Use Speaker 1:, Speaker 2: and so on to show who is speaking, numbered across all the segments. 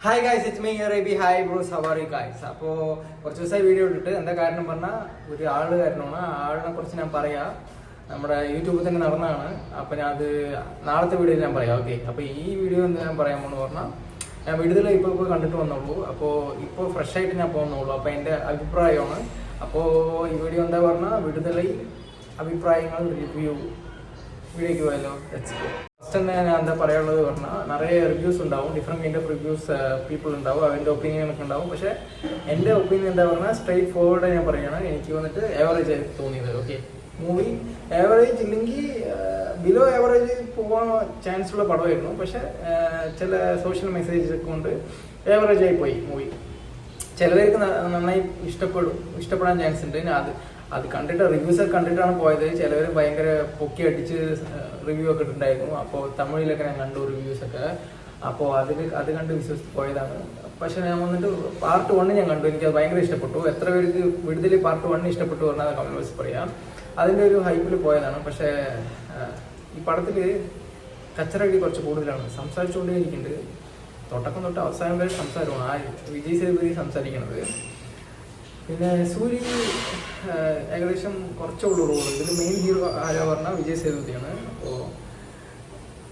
Speaker 1: Hi guys, it's me Rabi. Hi bros, how are you guys? അപ്പോൾ കുറച്ച് ദിവസമായി video ഇട്ടിട്ട് എന്താ കാരണം പറഞ്ഞാൽ ഒരു ആള് കാരണമാണ്. ആ ആളിനെ കുറിച്ച് ഞാൻ പറയാം. നമ്മുടെ യൂട്യൂബിൽ തന്നെ നടന്നതാണ്. അപ്പോൾ ഞാൻ അത് നാളത്തെ വീഡിയോയിൽ ഞാൻ പറയാം. ഓക്കെ, അപ്പോൾ ഈ വീഡിയോ എന്താ ഞാൻ പറയാൻ പോകുന്നു പറഞ്ഞാൽ, ഞാൻ വിടുതല ഇപ്പോൾ കണ്ടിട്ട് വന്നുള്ളൂ. അപ്പോൾ ഇപ്പോൾ ഫ്രഷ് ആയിട്ട് ഞാൻ പോകുന്നുള്ളൂ. അപ്പോൾ എൻ്റെ അഭിപ്രായമാണ്. അപ്പോൾ ഈ വീഡിയോ എന്താ പറഞ്ഞാൽ വിടുതല അഭിപ്രായങ്ങൾ റിവ്യൂ വീഡിയോയ്ക്ക് പോയല്ലോ. ഫസ്റ്റ് തന്നെ ഞാൻ എന്താ പറയാനുള്ളത് പറഞ്ഞാൽ, നിറയെ റിവ്യൂസ് ഉണ്ടാവും, different kind of reviews people ഉണ്ടാവും, അവരുടെ ഒപ്പീനിയൻ ഒക്കെ ഉണ്ടാവും. പക്ഷേ എൻ്റെ ഒപ്പീനിയൻ എന്താ പറഞ്ഞാൽ സ്ട്രെയിറ്റ് ഫോർവേഡ് ഞാൻ പറയുകയാണ്. എനിക്ക് വന്നിട്ട് ആവറേജ് ആയി തോന്നിയത്. ഓക്കെ, മൂവി ആവറേജ് ഇല്ലെങ്കിൽ ബിലോ ആവറേജ് പോകാൻ ചാൻസ് ഉള്ള പടമായിരുന്നു. പക്ഷേ ചില സോഷ്യൽ മെസ്സേജ് കൊണ്ട് ആവറേജ് ആയി പോയി മൂവി. ചിലർക്ക് നന്നായി ഇഷ്ടപ്പെടാൻ ചാൻസ് ഉണ്ട്. അത് കണ്ടിട്ട് റിവ്യൂസൊക്കെ കണ്ടിട്ടാണ് പോയത്. ചിലവർ ഭയങ്കര പൊക്കി അടിച്ച് റിവ്യൂ ഒക്കെ ഇട്ടുണ്ടായിരുന്നു. അപ്പോൾ തമിഴിലൊക്കെ ഞാൻ കണ്ടു റിവ്യൂസൊക്കെ. അപ്പോൾ അത് കണ്ട് വിശ്വസിച്ച് പോയതാണ്. പക്ഷെ ഞാൻ വന്നിട്ട് പാർട്ട് 1 ഞാൻ കണ്ടു. എനിക്കത് ഭയങ്കര ഇഷ്ടപ്പെട്ടു. എത്ര പേർക്ക് വിടുതൽ പാർട്ട് 1 ഇഷ്ടപ്പെട്ടു പറഞ്ഞാൽ കമന്റ് ബോക്സിൽ പറയാം. അതിൻ്റെ ഒരു ഹൈപ്പിൽ പോയതാണ്. പക്ഷേ ഈ പടത്തിൽ കച്ചറടി കുറച്ച് കൂടുതലാണ്. സംസാരിച്ചുകൊണ്ടേയിരിക്കുന്നുണ്ട്. തുടക്കം തൊട്ട് അവസാനം വരെ സംസാരമാണ്. ആ വിജയ് സേതുപതി സംസാരിക്കുന്നത്. പിന്നെ സൂര്യ ഏകദേശം കുറച്ചുള്ളൂ റോള്. ഇതിൽ മെയിൻ ഹീറോ ആരാ പറഞ്ഞാൽ വിജയ് സേതുപതിയാണ്. അപ്പോൾ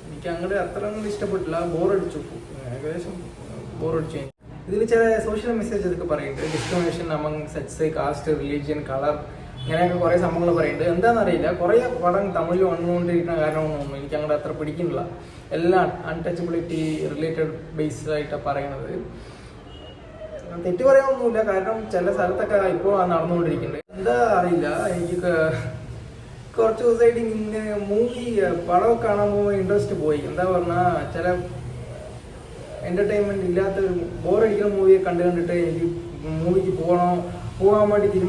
Speaker 1: എനിക്ക് അങ്ങോട്ട് അത്ര ഒന്നും ഇഷ്ടപ്പെട്ടില്ല. ബോറടിച്ചു, ഏകദേശം ബോറടിച്ചു. ഇതിൽ ചില സോഷ്യൽ മെസ്സേജ് ഇതൊക്കെ പറയുന്നുണ്ട്. Discrimination among sex, caste, religion, colour, ഇങ്ങനെയൊക്കെ കുറേ സംഭവങ്ങൾ പറയുന്നുണ്ട്. എന്താണെന്നറിയില്ല, കുറേ പടം തമിഴിൽ വന്നുകൊണ്ടിരിക്കുന്ന കാരണമൊന്നും എനിക്ക് അങ്ങോട്ട് അത്ര പിടിക്കുന്നില്ല. എല്ലാം അൺടച്ചബിലിറ്റി റിലേറ്റഡ് ബേസ്ഡ് ആയിട്ടാണ് പറയണത്. തെറ്റ് പറയാനൊന്നുമില്ല, കാരണം ചില സ്ഥലത്തൊക്കെ ഇപ്പോൾ നടന്നുകൊണ്ടിരിക്കുന്നുണ്ട്. എന്താ അറിയില്ല, എനിക്ക് കുറച്ച് ദിവസമായിട്ട് ഇങ്ങനെ പടമൊക്കെ കാണാൻ പോകുമ്പോൾ ഇൻട്രസ്റ്റ് പോയി. എന്താ പറഞ്ഞാൽ ചില എൻ്റർടൈൻമെൻറ്റ് ഇല്ലാത്ത ബോറടിക്കുന്ന മൂവിയെ കണ്ടിട്ട് എനിക്ക് മൂവിക്ക് പോകാൻ വേണ്ടി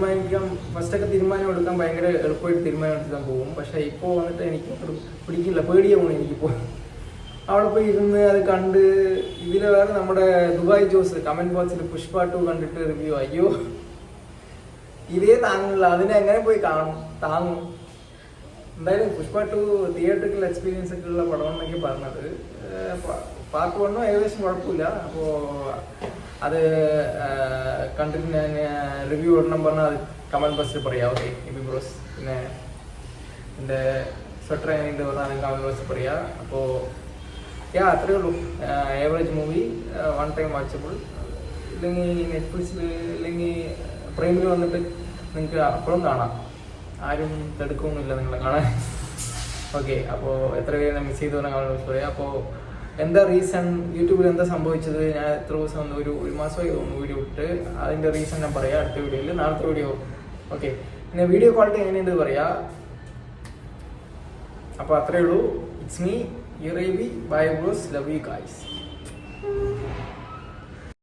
Speaker 1: ഫസ്റ്റൊക്കെ തീരുമാനം എടുക്കാൻ ഭയങ്കര എളുപ്പമായിട്ട് തീരുമാനം എടുക്കാൻ പോകും. പക്ഷേ ഇപ്പോൾ വന്നിട്ട് എനിക്ക് പിടിക്കില്ല, പേടിയാവും എനിക്കിപ്പോൾ. അവിടെ പോയി ഇരുന്ന് അത് കണ്ട്. ഇതിൽ വേറെ നമ്മുടെ ദുബായ് ജോസ് കമന്റ് ബോക്സിൽ പുഷ്പ 2 കണ്ടിട്ട് റിവ്യൂ, അയ്യോ ഇതേ താങ്ങില്ല, അതിനെ എങ്ങനെ പോയി താങ്ങും. എന്തായാലും പുഷ്പ 2 തിയേറ്ററിക്കൽ എക്സ്പീരിയൻസ് ഒക്കെ ഉള്ള പടമെന്നൊക്കെ പറഞ്ഞത്. പാർട്ട് 1 ഏകദേശം കുഴപ്പമില്ല. അപ്പോൾ അത് കണ്ടിട്ട് ഞാൻ റിവ്യൂ ഇടണം പറഞ്ഞാൽ അത് കമന്റ് ബോക്സിൽ പറയാം. ഓക്കെ ഇബി ബ്രോസ്. പിന്നെ എൻ്റെ സ്വെറ്റർ എങ്ങനെയുണ്ട് പറഞ്ഞാൽ അത് കമന്റ് ബോക്സിൽ പറയാം. അപ്പോൾ അത്രയേ ഉള്ളൂ. Average movie, 1 time watchable. ഇല്ലെങ്കിൽ നെറ്റ്ഫ്ലിക്സിൽ അല്ലെങ്കിൽ പ്രൈമിൽ വന്നിട്ട് നിങ്ങൾക്ക് അപ്പോഴും കാണാം. ആരും തടുക്കൊന്നുമില്ല നിങ്ങളെ കാണാൻ. ഓക്കെ, അപ്പോൾ എത്ര പേര് മിസ് ചെയ്തു പറഞ്ഞാൽ കമന്റ് പറയാം. അപ്പോൾ എന്താ റീസൺ, യൂട്യൂബിൽ എന്താ സംഭവിച്ചത്, ഞാൻ എത്ര ദിവസം ഒരു മാസമായി തോന്നുന്നു വീഡിയോ ഇട്ട്. അതിൻ്റെ റീസൺ ഞാൻ പറയാം അടുത്ത വീഡിയോയിൽ, നാളത്തെ വീഡിയോ. ഓക്കെ, പിന്നെ വീഡിയോ ക്വാളിറ്റി എങ്ങനെയുണ്ട് പറയാം. അപ്പോൾ അത്രയേ ഉള്ളൂ. It's me Urabi. Bye bros, love you guys.